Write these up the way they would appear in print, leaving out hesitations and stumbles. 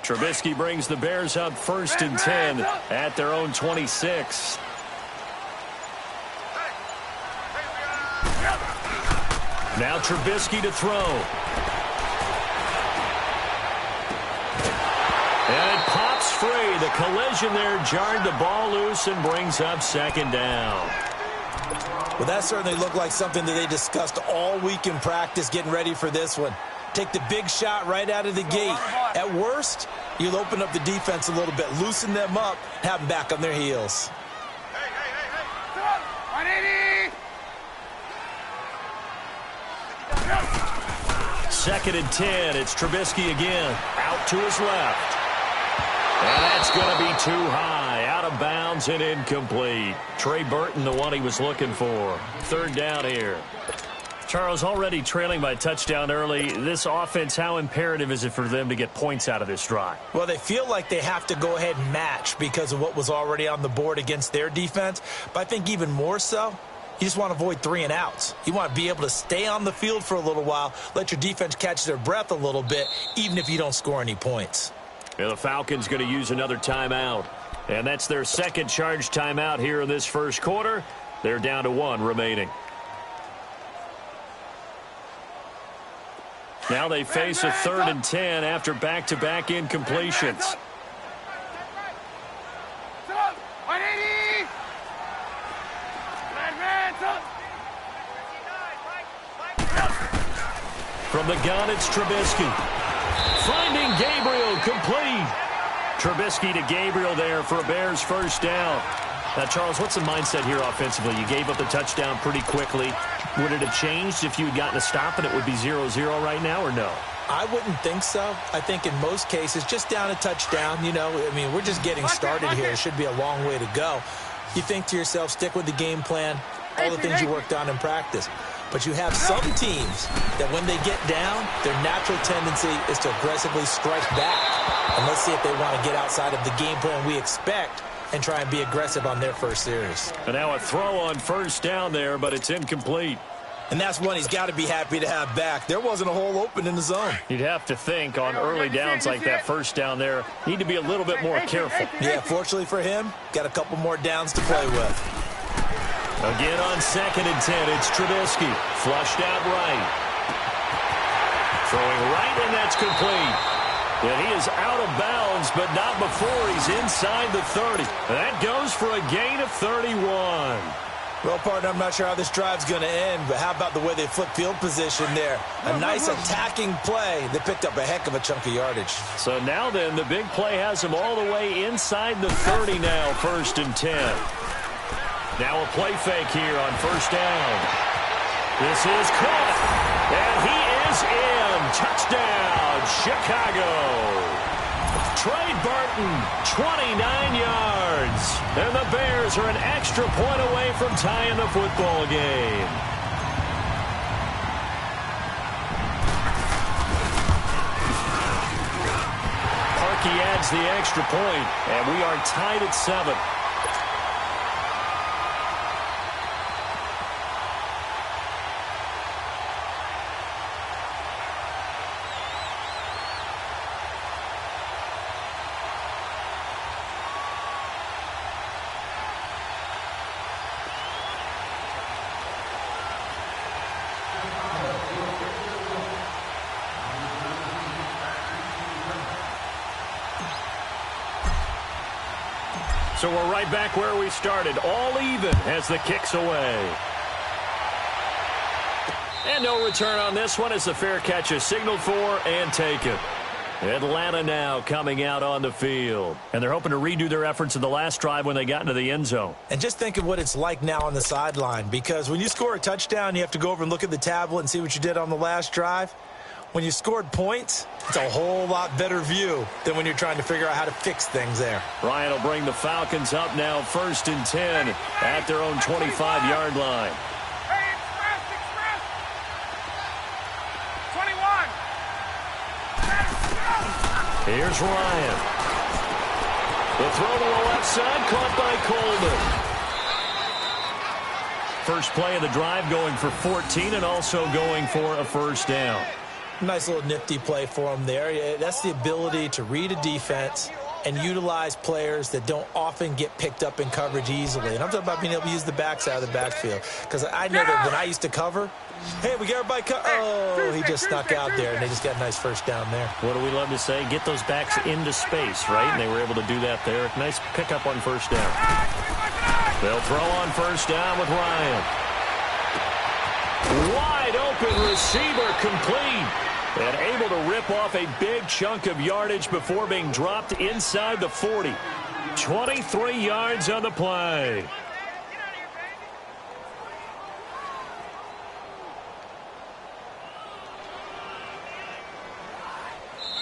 Trubisky brings the Bears up 1st and 10 at their own 26. Now Trubisky to throw. And it pops free. The collision there jarred the ball loose and brings up 2nd down. Well, that certainly looked like something that they discussed all week in practice getting ready for this one. Take the big shot right out of the gate. At worst, you'll open up the defense a little bit, loosen them up, have them back on their heels. Second and 10. It's Trubisky again. Out to his left. And that's going to be too high. Out of bounds and incomplete. Trey Burton, the one he was looking for. 3rd down here. Charles, already trailing by a touchdown early. This offense, how imperative is it for them to get points out of this drive? Well, they feel like they have to go ahead and match because of what was already on the board against their defense. But I think even more so, you just want to avoid 3 and outs. You want to be able to stay on the field for a little while, let your defense catch their breath a little bit, even if you don't score any points. Yeah, the Falcons going to use another timeout. And that's their 2nd charge timeout here in this 1st quarter. They're down to 1 remaining. Now they face a 3rd and 10 after back-to-back incompletions. From the gun, it's Trubisky. Finding Gabriel, complete. Trubisky to Gabriel there for a Bears 1st down. Now, Charles, what's the mindset here offensively? You gave up the touchdown pretty quickly. Would it have changed if you had gotten a stop and it would be 0-0 right now, or no? I wouldn't think so. I think in most cases, just down a touchdown, you know, I mean, we're just getting started here. It should be a long way to go. You think to yourself, stick with the game plan, all the things you worked on in practice. But you have some teams that when they get down, their natural tendency is to aggressively strike back. And let's see if they want to get outside of the game plan we expect and try and be aggressive on their first series. And now a throw on 1st down there, but it's incomplete. And that's one he's got to be happy to have back. There wasn't a hole open in the zone. You'd have to think on early downs like that 1st down there, need to be a little bit more careful. Yeah, fortunately for him, got a couple more downs to play with. Again on 2nd and 10, it's Trubisky. Flushed out right. Throwing right, and that's complete. And he is out of bounds, but not before he's inside the 30. That goes for a gain of 31. Well, partner, I'm not sure how this drive's going to end, but how about the way they flip field position there? A nice attacking play. They picked up a heck of a chunk of yardage. So now then, the big play has him all the way inside the 30 now, 1st and 10. Now a play fake here on 1st down. This is caught, and he is in. Touchdown, Chicago. Trey Burton, 29 yards. And the Bears are an extra point away from tying the football game. Parkey adds the extra point, and we are tied at 7. So we're right back where we started, all even as the kick's away. And no return on this one as the fair catch is signaled for and taken. Atlanta now coming out on the field. And they're hoping to redo their efforts in the last drive when they got into the end zone. And just think of what it's like now on the sideline, because when you score a touchdown, you have to go over and look at the tablet and see what you did on the last drive. When you scored points, it's a whole lot better view than when you're trying to figure out how to fix things there. Ryan will bring the Falcons up now 1st and 10 at their own 25-yard line. 21. Here's Ryan. The throw to the left side, caught by Coleman. First play of the drive going for 14 and also going for a 1st down. Nice little nifty play for him there. Yeah, that's the ability to read a defense and utilize players that don't often get picked up in coverage easily. And I'm talking about being able to use the backs out of the backfield. Because I know that when I used to cover, hey, we got everybody oh, he just snuck out there, and they just got a nice first down there. What do we love to say? Get those backs into space, right? And they were able to do that there. Nice pickup on first down. They'll throw on first down with Ryan. Wide open receiver complete. And able to rip off a big chunk of yardage before being dropped inside the 40. 23 yards on the play.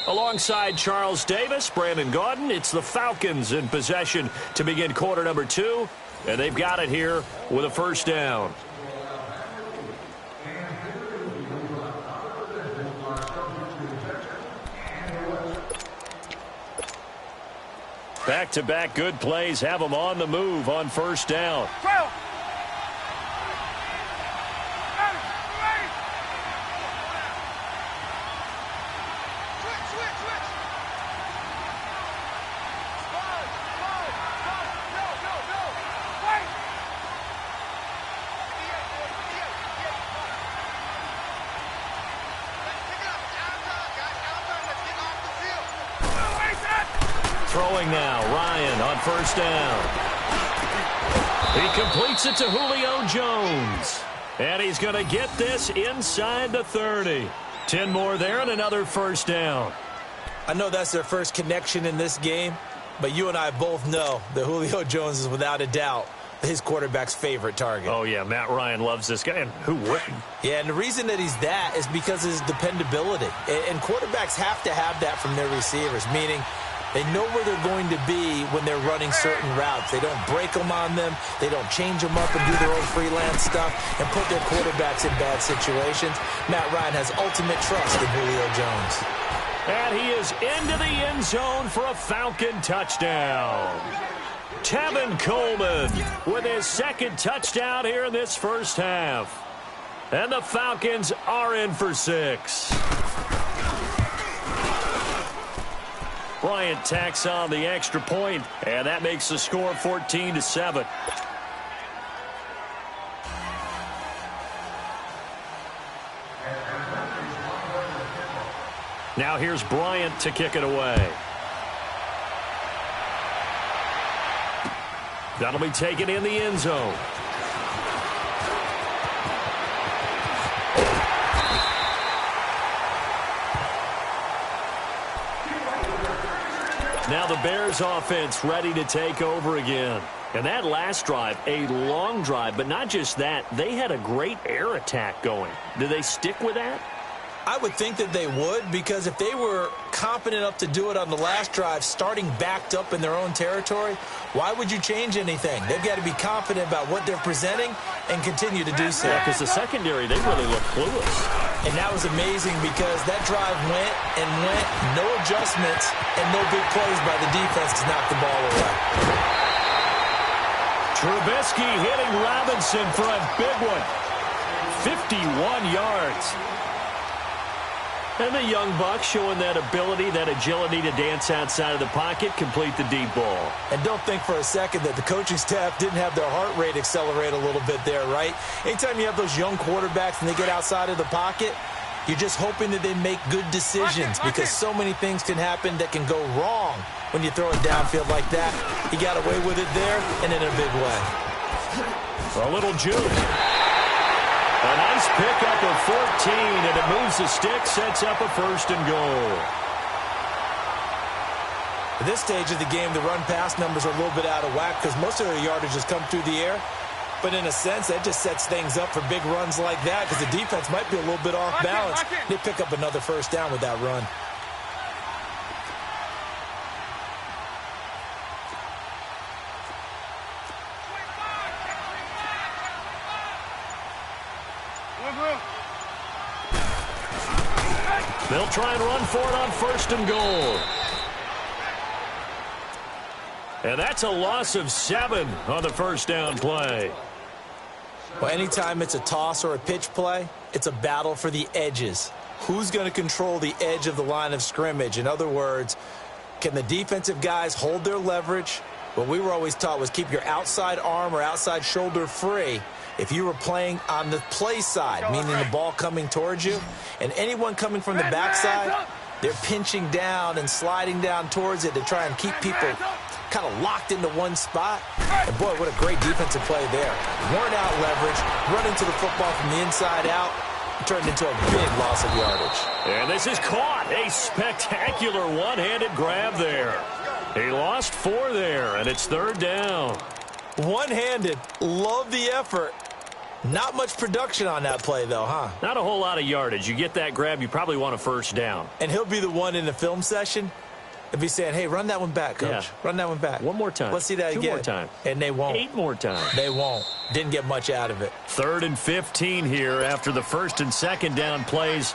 Alongside Charles Davis, Brandon Gaudin, it's the Falcons in possession to begin quarter number 2. And they've got it here with a first down. Back-to-back good plays have them on the move on first down. Throwing now, Ryan on first down. He completes it to Julio Jones. And he's going to get this inside the 30. 10 more there and another first down. I know that's their first connection in this game, but you and I both know that Julio Jones is without a doubt his quarterback's favorite target. Oh, yeah, Matt Ryan loves this guy, and who wouldn't? Yeah, and the reason that he's that is because of his dependability. And quarterbacks have to have that from their receivers, meaning they know where they're going to be when they're running certain routes. They don't break them on them. They don't change them up and do their own freelance stuff and put their quarterbacks in bad situations. Matt Ryan has ultimate trust in Julio Jones. And he is into the end zone for a Falcon touchdown. Tevin Coleman with his second touchdown here in this first half. And the Falcons are in for 6. Bryant tacks on the extra point, and that makes the score 14-7. Now here's Bryant to kick it away. That'll be taken in the end zone. Now the Bears offense ready to take over again. And that last drive, a long drive, but not just that. They had a great air attack going. Do they stick with that? I would think that they would, because if they were competent enough to do it on the last drive, starting backed up in their own territory, why would you change anything? They've got to be confident about what they're presenting and continue to do so. Yeah, because the secondary, they really look clueless. And that was amazing because that drive went and went, no adjustments, and no big plays by the defense to knock the ball away. Trubisky hitting Robinson for a big one. 51 yards. And the young buck showing that ability, that agility to dance outside of the pocket, complete the deep ball. And don't think for a second that the coaching staff didn't have their heart rate accelerate a little bit there, right? Anytime you have those young quarterbacks and they get outside of the pocket, you're just hoping that they make good decisions because so many things can happen that can go wrong when you throw it downfield like that. He got away with it there and in a big way. A little juke. A nice pickup of 14, and it moves the stick, sets up a first and goal. At this stage of the game, the run-pass numbers are a little bit out of whack because most of their yardage has come through the air. But in a sense, that just sets things up for big runs like that because the defense might be a little bit off balance. They pick up another first down with that run. They'll try and run for it on first and goal. And that's a loss of 7 on the first down play. Well, anytime it's a toss or a pitch play, it's a battle for the edges. who's going to control the edge of the line of scrimmage. In other words, can the defensive guys hold their leverage? What we were always taught was keep your outside arm or outside shoulder free if you were playing on the play side, meaning the ball coming towards you. And anyone coming from the backside, they're pinching down and sliding down towards it to try and keep people kind of locked into one spot. And boy, what a great defensive play there. Worn out leverage, running to the football from the inside out, turned into a big loss of yardage. And this is caught. A spectacular one-handed grab there. He lost 4 there, and it's 3rd down. One-handed. Love the effort. Not much production on that play, though, huh? Not a whole lot of yardage. You get that grab, you probably want a 1st down. And he'll be the one in the film session and be saying, hey, run that one back, Coach. Yeah. Run that one back. One more time. Let's see that 2 again. more time. And they won't. 8 more times. They won't. Didn't get much out of it. 3rd and 15 here after the 1st and 2nd down plays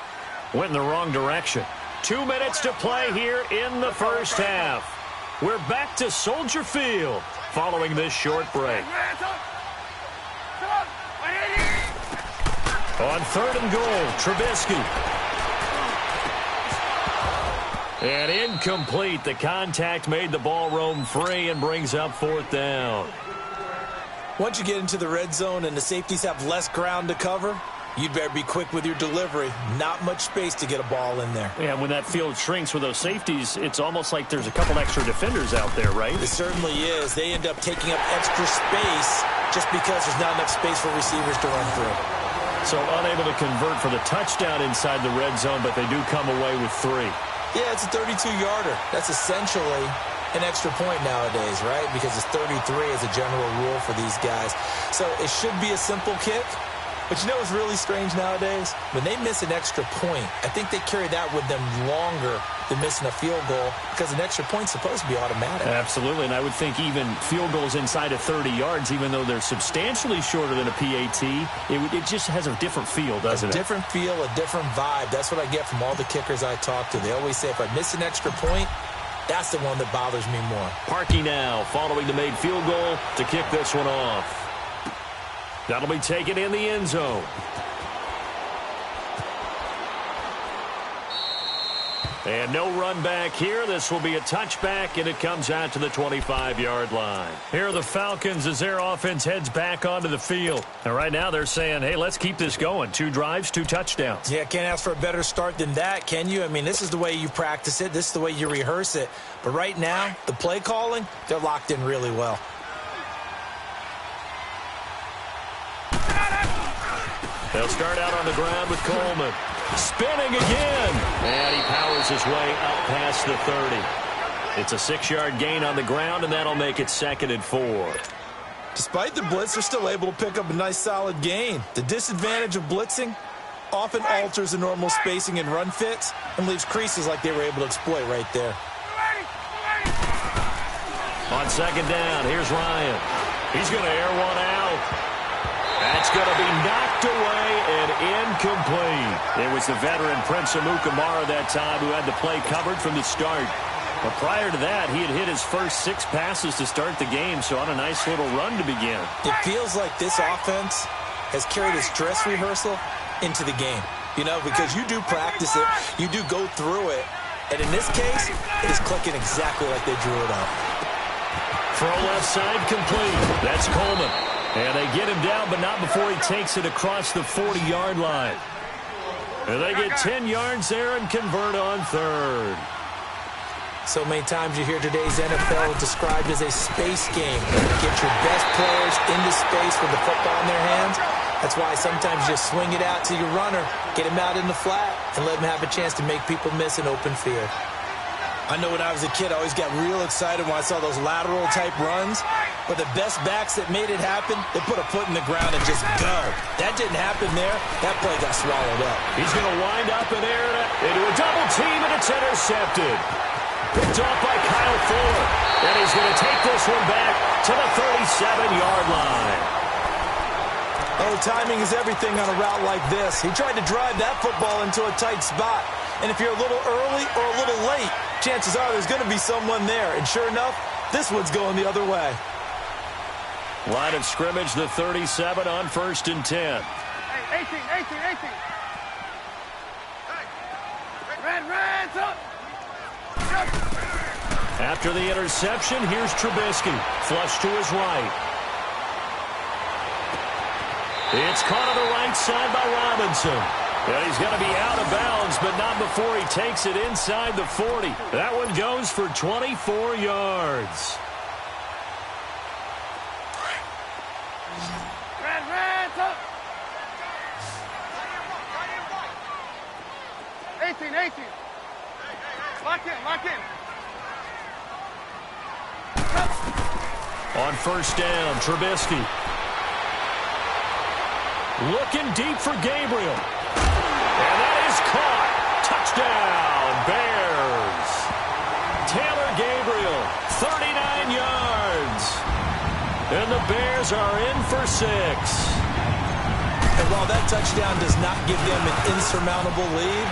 went in the wrong direction. 2 minutes to play here in the 1st half. We're back to Soldier Field following this short break. On 3rd and goal, Trubisky. And incomplete. The contact made the ball roam free and brings up 4th down. Once you get into the red zone and the safeties have less ground to cover, you'd better be quick with your delivery. Not much space to get a ball in there. Yeah, when that field shrinks with those safeties, it's almost like there's a couple extra defenders out there, right? It certainly is. They end up taking up extra space just because there's not enough space for receivers to run through. So unable to convert for the touchdown inside the red zone, but they do come away with 3. Yeah, it's a 32-yarder. That's essentially an extra point nowadays, right? Because it's 33 as a general rule for these guys. So it should be a simple kick. But you know what's really strange nowadays? When they miss an extra point, I think they carry that with them longer than missing a field goal because an extra point's supposed to be automatic. Absolutely, and I would think even field goals inside of 30 yards, even though they're substantially shorter than a PAT, it just has a different feel, doesn't it? A different feel, a different vibe. That's what I get from all the kickers I talk to. They always say if I miss an extra point, that's the one that bothers me more. Parkey now following the made field goal to kick this one off. That'll be taken in the end zone. And no run back here. This will be a touchback, and it comes out to the 25-yard line. Here are the Falcons as their offense heads back onto the field. And right now they're saying, hey, let's keep this going. 2 drives, 2 touchdowns. Yeah, can't ask for a better start than that, can you? I mean, this is the way you practice it. This is the way you rehearse it. But right now, the play calling, they're locked in really well. They'll start out on the ground with Coleman. Spinning again. And he powers his way up past the 30. It's a 6-yard gain on the ground, and that'll make it 2nd and 4. Despite the blitz, they're still able to pick up a nice solid gain. The disadvantage of blitzing often alters the normal spacing and run fits and leaves creases like they were able to exploit right there. On 2nd down, here's Ryan. He's going to air one out. That's going to be knocked away and incomplete. It was the veteran Prince Amukamara that time who had the play covered from the start. But prior to that, he had hit his first 6 passes to start the game, so on a nice little run to begin. It feels like this offense has carried its dress rehearsal into the game. You know, because you do practice it, you do go through it, and in this case, it is clicking exactly like they drew it up. Throw left side complete. That's Coleman. And they get him down, but not before he takes it across the 40-yard line. And they get 10 yards there and convert on 3rd. So many times you hear today's NFL described as a space game. Get your best players into space with the football in their hands. That's why sometimes you just swing it out to your runner, get him out in the flat, and let him have a chance to make people miss an open field. I know when I was a kid, I always got real excited when I saw those lateral-type runs. But the best backs that made it happen, they put a foot in the ground and just go. That didn't happen there. That play got swallowed up. He's going to wind up and air it into a double team, and it's intercepted. Picked off by Kyle Fuller. And he's going to take this one back to the 37-yard line. Oh, timing is everything on a route like this. He tried to drive that football into a tight spot. And if you're a little early or a little late, chances are there's going to be someone there. And sure enough, this one's going the other way. Line of scrimmage, the 37 on 1st and 10. Hey, 18. After the interception, here's Trubisky. Flush to his right. It's caught on the right side by Robinson. And he's going to be out of bounds, but not before he takes it inside the 40. That one goes for 24 yards. Lock in. On first down, Trubisky. Looking deep for Gabriel. And that is caught. Touchdown, Bears. Taylor Gabriel, 39 yards. And the Bears are in for 6. And while that touchdown does not give them an insurmountable lead,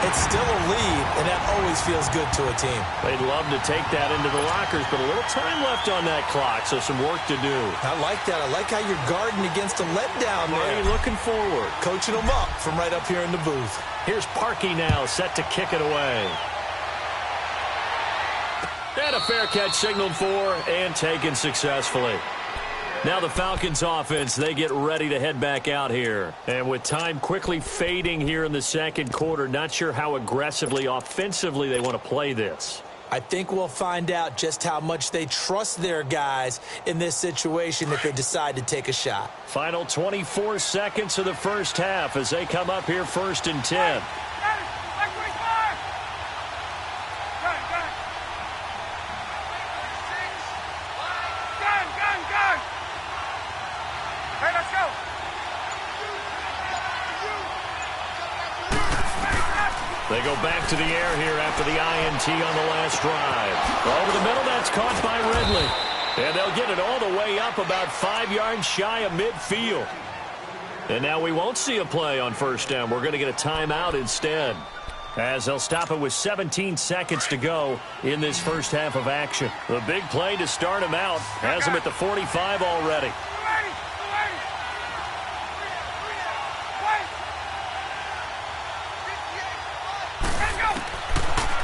it's still a lead, and that always feels good to a team. They'd love to take that into the lockers, but a little time left on that clock, so some work to do. I like that. I like how you're guarding against a letdown there. Marty looking forward. Coaching them up from right up here in the booth. Here's Parkey now, set to kick it away. And a fair catch signaled for and taken successfully. Now the Falcons offense, they get ready to head back out here. And with time quickly fading here in the second quarter, not sure how aggressively, offensively they want to play this. I think we'll find out just how much they trust their guys in this situation if they decide to take a shot. Final 24 seconds of the first half as they come up here 1st and 10. They go back to the air here after the INT on the last drive. Over the middle, that's caught by Ridley. And they'll get it all the way up about 5 yards shy of midfield. And now we won't see a play on first down. We're going to get a timeout instead, as they'll stop it with 17 seconds to go in this first half of action. The big play to start him out has him at the 45 already.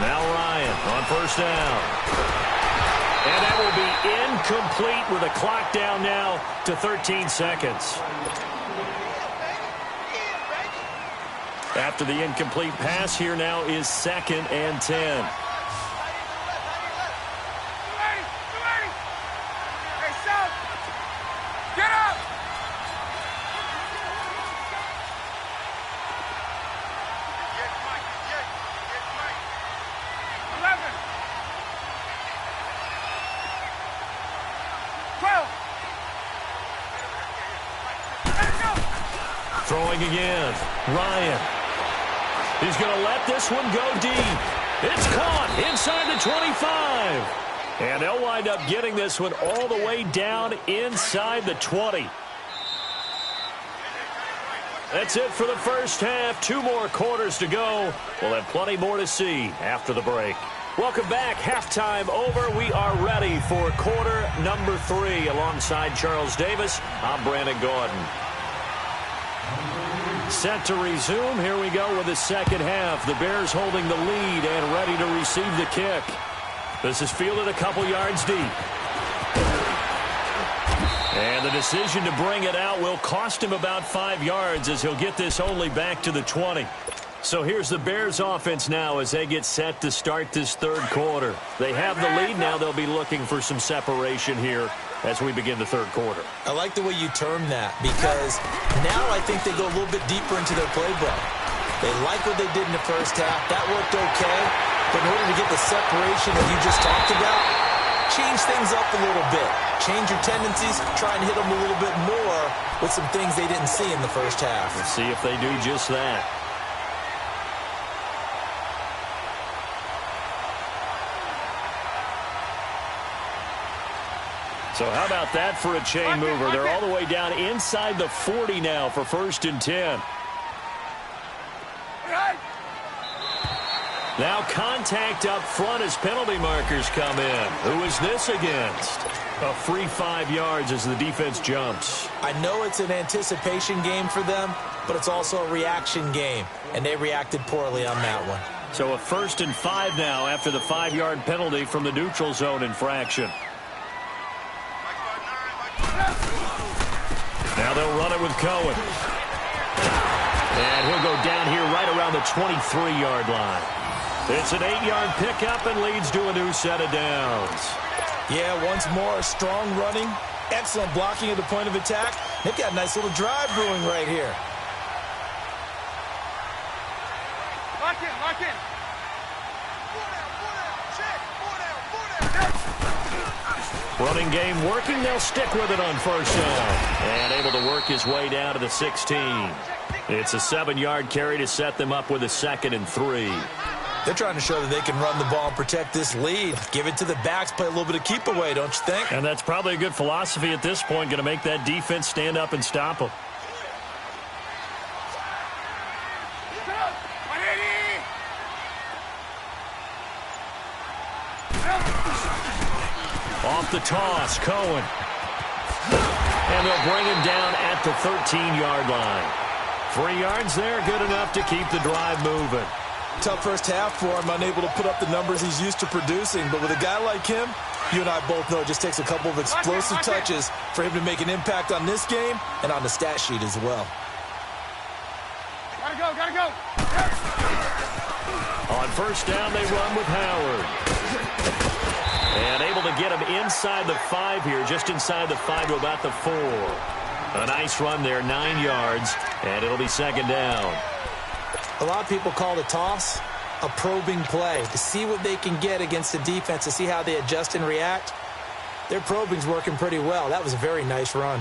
Now Ryan on first down. And that will be incomplete with a clock down now to 13 seconds. After the incomplete pass, here now is 2nd and 10. Throwing again. Ryan. He's going to let this one go deep. It's caught inside the 25. And they'll wind up getting this one all the way down inside the 20. That's it for the first half. 2 more quarters to go. We'll have plenty more to see after the break. Welcome back. Halftime over. We are ready for quarter number 3. Alongside Charles Davis, I'm Brandon Gordon. Set to resume. Here we go with the second half. The Bears holding the lead and ready to receive the kick. This is fielded a couple yards deep. And the decision to bring it out will cost him about 5 yards as he'll get this only back to the 20. So here's the Bears offense now as they get set to start this third quarter. They have the lead. Now they'll be looking for some separation here as we begin the third quarter. I like the way you term that, because now I think they go a little bit deeper into their playbook. They like what they did in the first half. That worked okay. But in order to get the separation that you just talked about, change things up a little bit. Change your tendencies, try and hit them a little bit more with some things they didn't see in the first half. Let's see if they do just that. So how about that for a chain mover? They're all the way down inside the 40 now for 1st and 10. Now contact up front as penalty markers come in. Who is this against? A free 5 yards as the defense jumps. I know it's an anticipation game for them, but it's also a reaction game, and they reacted poorly on that one. So a 1st and 5 now after the 5-yard penalty from the neutral zone infraction. Now they'll run it with Cohen. And he'll go down here right around the 23-yard line. It's an 8-yard pickup and leads to a new set of downs. Yeah, once more, strong running, excellent blocking at the point of attack. They've got a nice little drive brewing right here. Lock in. Running game working. They'll stick with it on 1st down. And able to work his way down to the 16. It's a 7-yard carry to set them up with a 2nd and 3. They're trying to show that they can run the ball and protect this lead. Give it to the backs, play a little bit of keep away, don't you think? And that's probably a good philosophy at this point, going to make that defense stand up and stop them. Off the toss, Cohen. And they'll bring him down at the 13-yard line. 3 yards there, good enough to keep the drive moving. Tough first half for him, unable to put up the numbers he's used to producing. But with a guy like him, you and I both know it just takes a couple of explosive touches for him to make an impact on this game and on the stat sheet as well. Gotta go. On 1st down, they run with Howard. And able to get him inside the 5 here, just inside the 5 to about the 4. A nice run there, 9 yards, and it'll be 2nd down. A lot of people call the toss a probing play to see what they can get against the defense, to see how they adjust and react. Their probing's working pretty well. That was a very nice run.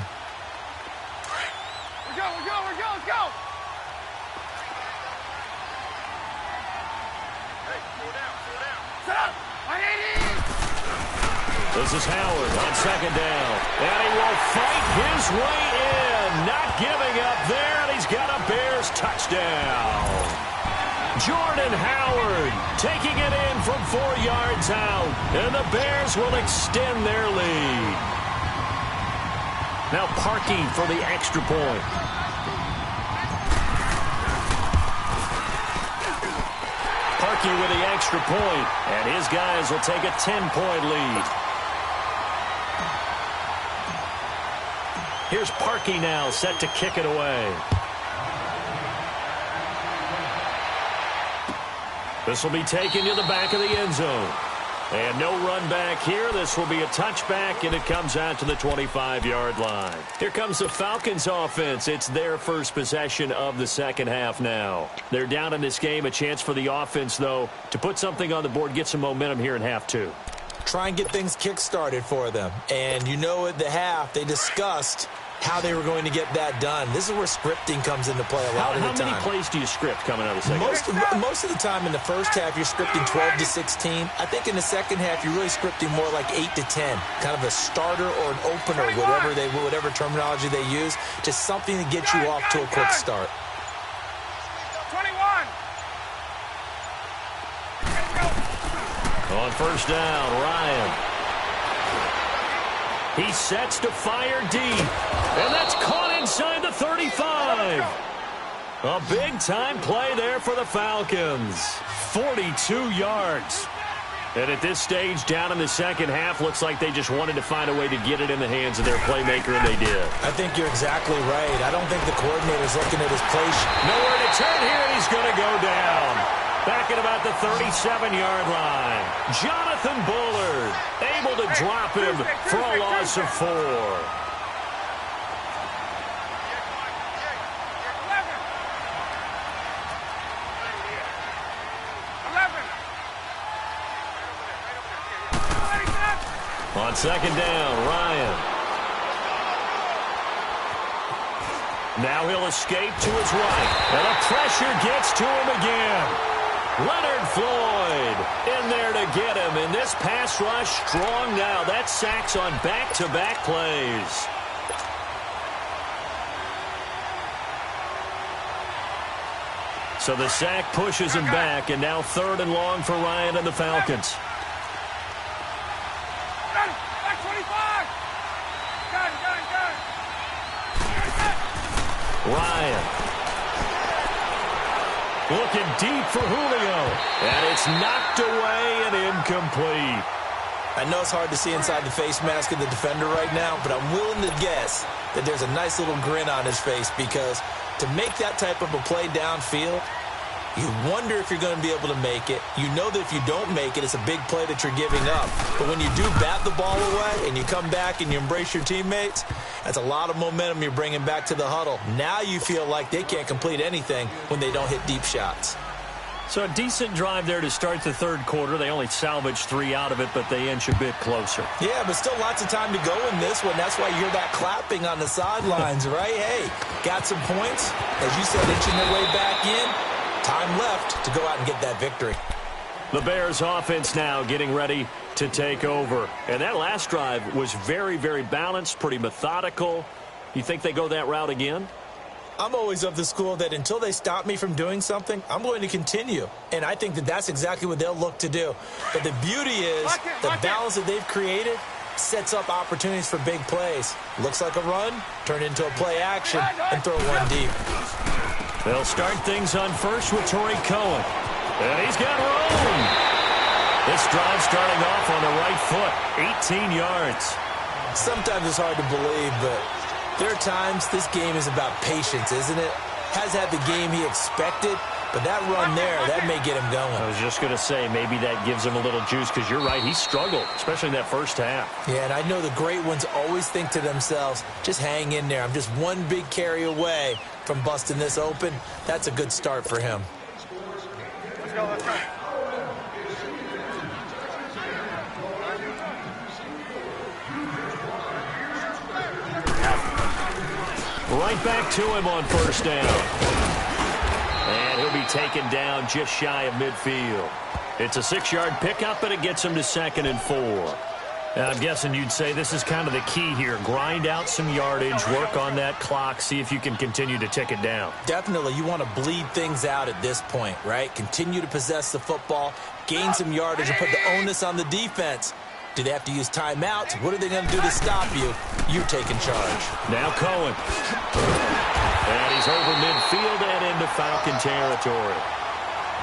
We're go. Let's go. Hey, slow down. Set up. 180. This is Howard on 2nd down. And he will fight his way in. Not giving up there, and he's got a Bears touchdown. Jordan Howard taking it in from 4 yards out. And the Bears will extend their lead. Now Parkey for the extra point. Parkey with the extra point, and his guys will take a 10-point lead. Here's Parkey now, set to kick it away. This will be taken to the back of the end zone. And no run back here. This will be a touchback, and it comes out to the 25-yard line. Here comes the Falcons offense. It's their first possession of the 2nd half now. They're down in this game. A chance for the offense, though, to put something on the board, get some momentum here in half 2. Try and get things kick-started for them. And you know at the half, they discussed how they were going to get that done. This is where scripting comes into play a lot of the time. How many plays do you script coming out of the 2nd half? Most of the time in the 1st half, you're scripting 12 to 16. I think in the 2nd half, you're really scripting more like 8 to 10. Kind of a starter or an opener, whatever terminology they use. Just something to get you off to a quick start. 21. On 1st down, Ryan. He sets to fire deep. And that's caught inside the 35. A big-time play there for the Falcons. 42 yards. And at this stage, down in the 2nd half, looks like they just wanted to find a way to get it in the hands of their playmaker, and they did. I think you're exactly right. I don't think the coordinator's looking at his play. Nowhere to turn here, and he's going to go down. Back at about the 37-yard line. Jonathan Bullard able to drop him for a loss of 4. On 2nd down, Ryan. Now he'll escape to his right. And the pressure gets to him again. Leonard Floyd in there to get him. And this pass rush strong now. That's sacks on back-to-back plays. So the sack pushes him back. And now 3rd and long for Ryan and the Falcons. Ryan. Looking deep for Julio. It's knocked away and incomplete. I know it's hard to see inside the face mask of the defender right now, but I'm willing to guess that there's a nice little grin on his face because to make that type of a play downfield, you wonder if you're going to be able to make it. You know that if you don't make it, it's a big play that you're giving up. But when you do bat the ball away and you come back and you embrace your teammates, that's a lot of momentum you're bringing back to the huddle. Now you feel like they can't complete anything when they don't hit deep shots. So a decent drive there to start the third quarter. They only salvaged 3 out of it, but they inch a bit closer. Yeah, but still lots of time to go in this one. That's why you hear that clapping on the sidelines, right? Hey, got some points. As you said, inching their way back in. Time left to go out and get that victory. The Bears offense now getting ready to take over. And that last drive was very, very balanced, pretty methodical. You think they go that route again? I'm always of the school that until they stop me from doing something, I'm going to continue. And I think that that's exactly what they'll look to do. But the beauty is the balance that they've created sets up opportunities for big plays. Looks like a run, turn into a play action, and throw one deep. They'll start things on first with Torrey Cohen. And he's got room. This drive starting off on the right foot, 18 yards. Sometimes it's hard to believe, but there are times this game is about patience, isn't it? Has had the game he expected, but that run there, that may get him going. I was just going to say, maybe that gives him a little juice because you're right, he struggled, especially in that first half. Yeah, and I know the great ones always think to themselves, just hang in there. I'm just one big carry away from busting this open. That's a good start for him. Let's go, let's go. Right back to him on first down. And he'll be taken down just shy of midfield. It's a 6-yard pickup, and it gets him to 2nd and 4. And I'm guessing you'd say this is kind of the key here. Grind out some yardage, work on that clock, see if you can continue to tick it down. Definitely. You want to bleed things out at this point, right? Continue to possess the football, gain some yardage, and put the onus on the defense. Do they have to use timeouts? What are they going to do to stop you? You're taking charge. Now Cohen. And he's over midfield and into Falcon territory.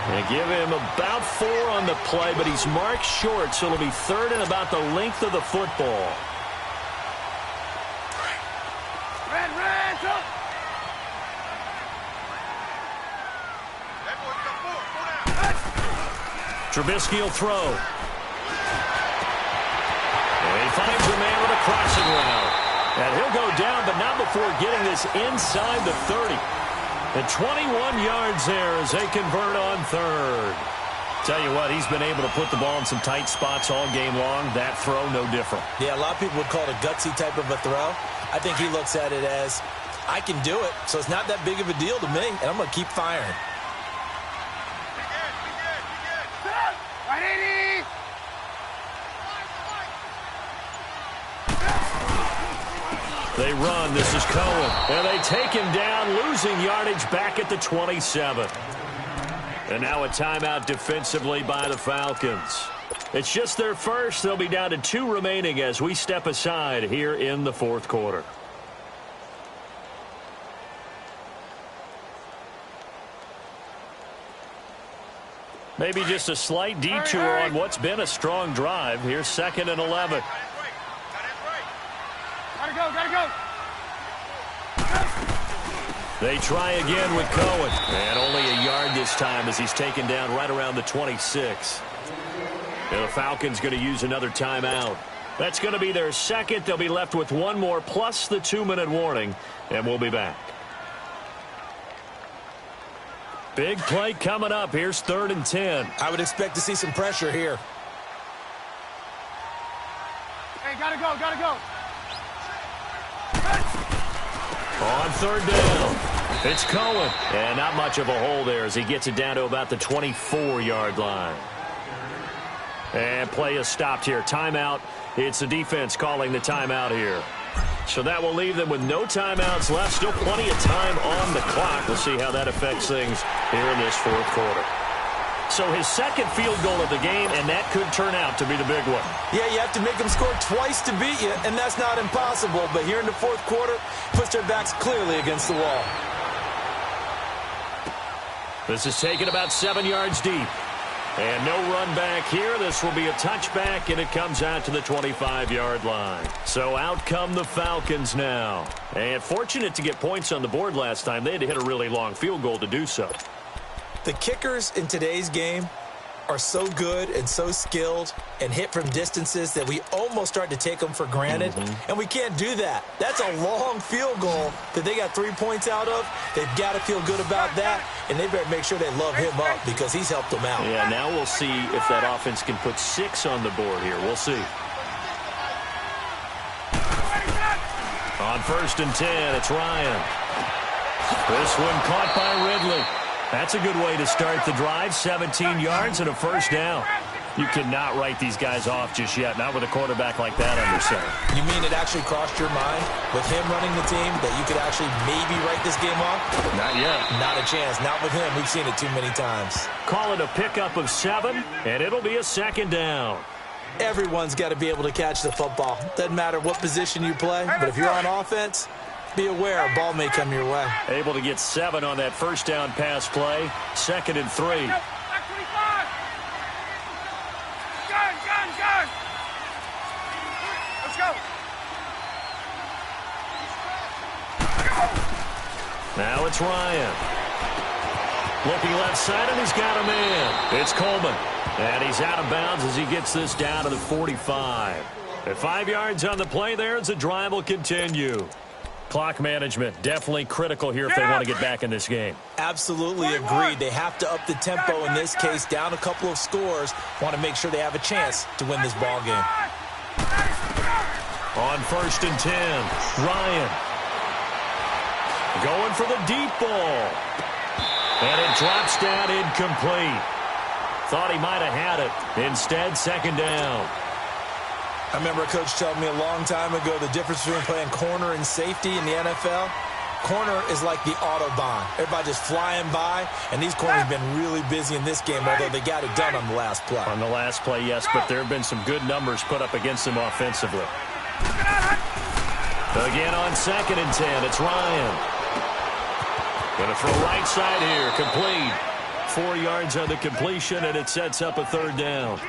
And give him about 4 on the play, but he's marked short, so it'll be 3rd and about the length of the football. Red, up. Trubisky will throw. And he finds a man with a crossing route. And he'll go down, but not before getting this inside the 30. And 21 yards there as they convert on 3rd. Tell you what, he's been able to put the ball in some tight spots all game long. That throw, no different. Yeah, a lot of people would call it a gutsy type of a throw. I think he looks at it as, I can do it, so it's not that big of a deal to me, and I'm going to keep firing. They run. This is Cohen. And they take him down, losing yardage back at the 27. And now a timeout defensively by the Falcons. It's just their first. They'll be down to 2 remaining as we step aside here in the 4th quarter. Maybe just a slight detour on what's been a strong drive. Here's 2nd and 11. Gotta go. They try again with Cohen. And only a yard this time as he's taken down right around the 26. And the Falcons going to use another timeout. That's going to be their 2nd. They'll be left with 1 more plus the 2-minute warning. And we'll be back. Big play coming up. Here's 3rd and 10. I would expect to see some pressure here. Hey, gotta go. On 3rd down, it's Cohen. And not much of a hole there as he gets it down to about the 24-yard line. And play is stopped here. Timeout. It's the defense calling the timeout here. So that will leave them with no timeouts left. Still plenty of time on the clock. We'll see how that affects things here in this 4th quarter. So his 2nd field goal of the game, and that could turn out to be the big one. Yeah, you have to make them score twice to beat you, and that's not impossible. But here in the 4th quarter, puts their backs clearly against the wall. This is taken about 7 yards deep. And no run back here. This will be a touchback, and it comes out to the 25-yard line. So out come the Falcons now. And fortunate to get points on the board last time. They had to hit a really long field goal to do so. The kickers in today's game are so good and so skilled and hit from distances that we almost start to take them for granted, and we can't do that. That's a long field goal that they got 3 points out of. They've got to feel good about that, and they better make sure they love him up because he's helped them out. Yeah, now we'll see if that offense can put 6 on the board here. We'll see. On 1st and 10, it's Ryan. This one caught by Ridley. That's a good way to start the drive. 17 yards and a first down. You cannot write these guys off just yet, not with a quarterback like that under center. You mean it actually crossed your mind with him running the team that you could actually maybe write this game off? Not yet. Not a chance. Not with him. We've seen it too many times. Call it a pickup of 7, and it'll be a 2nd down. Everyone's got to be able to catch the football. Doesn't matter what position you play, but if you're on offense, be aware a ball may come your way. Able to get 7 on that first down pass play. 2nd and 3. Let's go. Now it's Ryan. Looking left side, and he's got a man. It's Coleman. And he's out of bounds as he gets this down to the 45. At 5 yards on the play there as the drive will continue. Clock management definitely critical here if they want to get back in this game. Absolutely agreed. They have to up the tempo in this case, down a couple of scores. Want to make sure they have a chance to win this ball game. On 1st and 10, Ryan. Going for the deep ball. And it drops down incomplete. Thought he might have had it. Instead, 2nd down. I remember a coach telling me a long time ago the difference between playing corner and safety in the NFL. Corner is like the Autobahn. Everybody just flying by, and these corners have been really busy in this game, although they got it done on the last play. On the last play, yes, but there have been some good numbers put up against them offensively. Again on 2nd and 10, it's Ryan. Going to throw right side here, complete. 4 yards on the completion, and it sets up a 3rd down.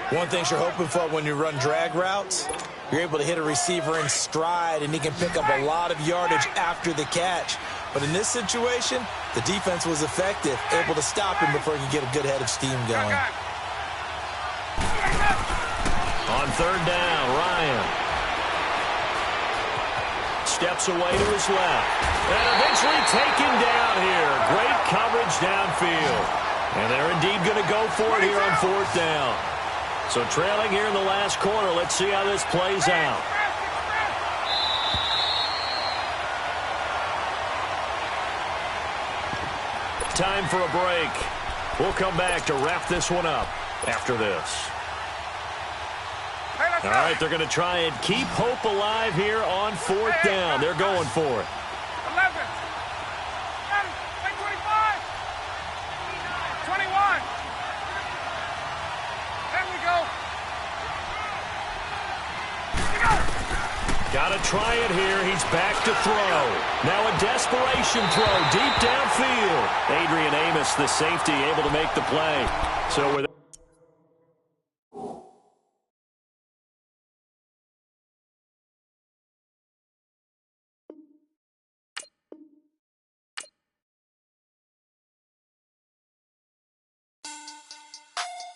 One thing you're hoping for when you run drag routes, you're able to hit a receiver in stride, and he can pick up a lot of yardage after the catch. But in this situation, the defense was effective, able to stop him before he could get a good head of steam going. On 3rd down, Ryan steps away to his left. And eventually taken down here. Great coverage downfield. And they're indeed going to go for it here on 4th down. So trailing here in the last quarter. Let's see how this plays out. Time for a break. We'll come back to wrap this one up after this. All right, they're going to try and keep hope alive here on 4th down. They're going for it. 11. 25. 21. There we go. Got to try it here. He's back to throw. Now a desperation throw deep downfield. Adrian Amos, the safety, able to make the play. So with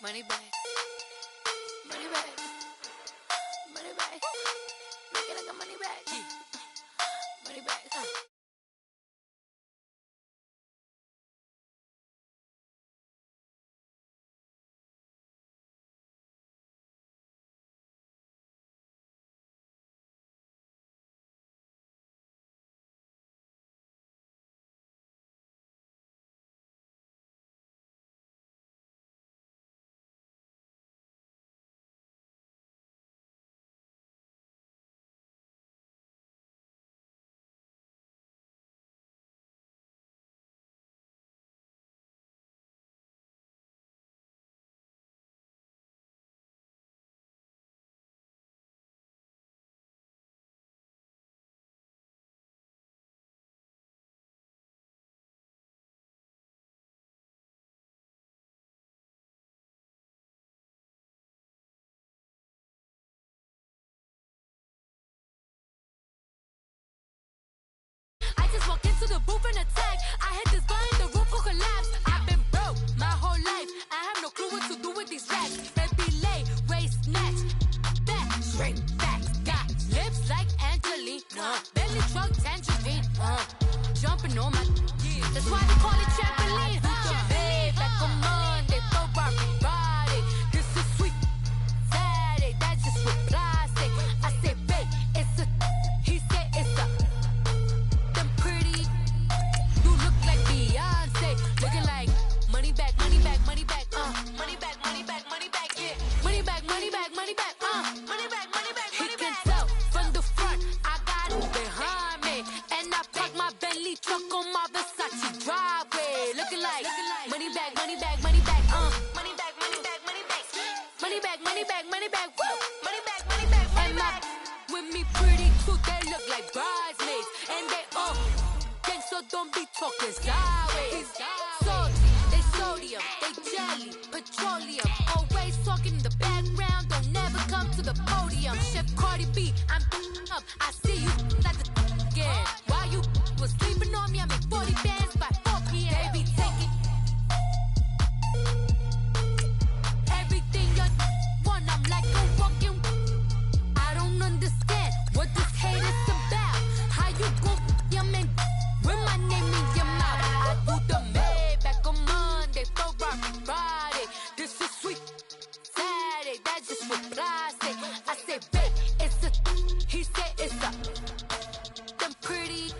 money back, money back, money back. Make it like a money back, money back. bag, woo. Money bag, money bag, money bag. With me pretty too, they look like bridesmaids. And they all gang, so don't be talking sideways. Salty, they sodium, they jelly, petroleum. Always talking in the background, don't never come to the podium. Chef Cardi B, I'm up, I see you like the again. While you was sleeping on me, I make 40 bands by 4 p.m. They be taking everything you want, I'm like a walking. I don't understand what this hate is about. How you go your man with my name in your mouth? I do the Maybach on Monday, Friday. This is sweet Saturday, that's just what I say. I say, babe, it's a, he said it's a. Them pretty,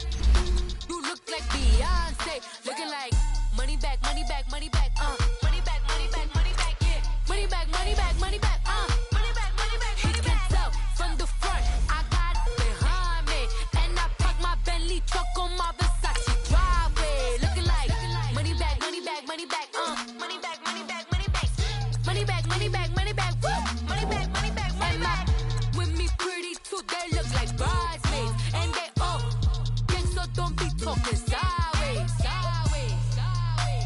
you look like Beyonce, looking like money back, money back, money back, money back, money back, money back, yeah, money back, money back, money back, money back, money back. He can tell from the front, I got it behind me, and I park my Bentley truck on my Versace driveway, looking like money back, money back, money back, money back, money back, money back, money back, money back, money back, woo, money back, money back, money back. With me pretty too, they look like bridesmaids, and they all gang, so don't be talking sideways, sideways, sideways.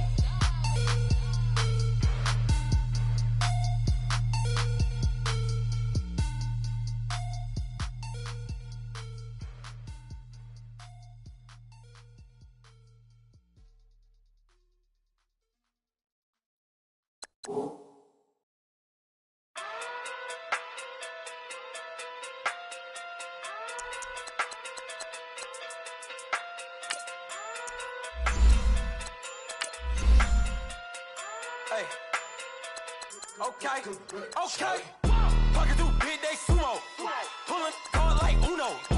Hey. Okay. Okay. Pocket too big, they sumo. Pulling card like Uno.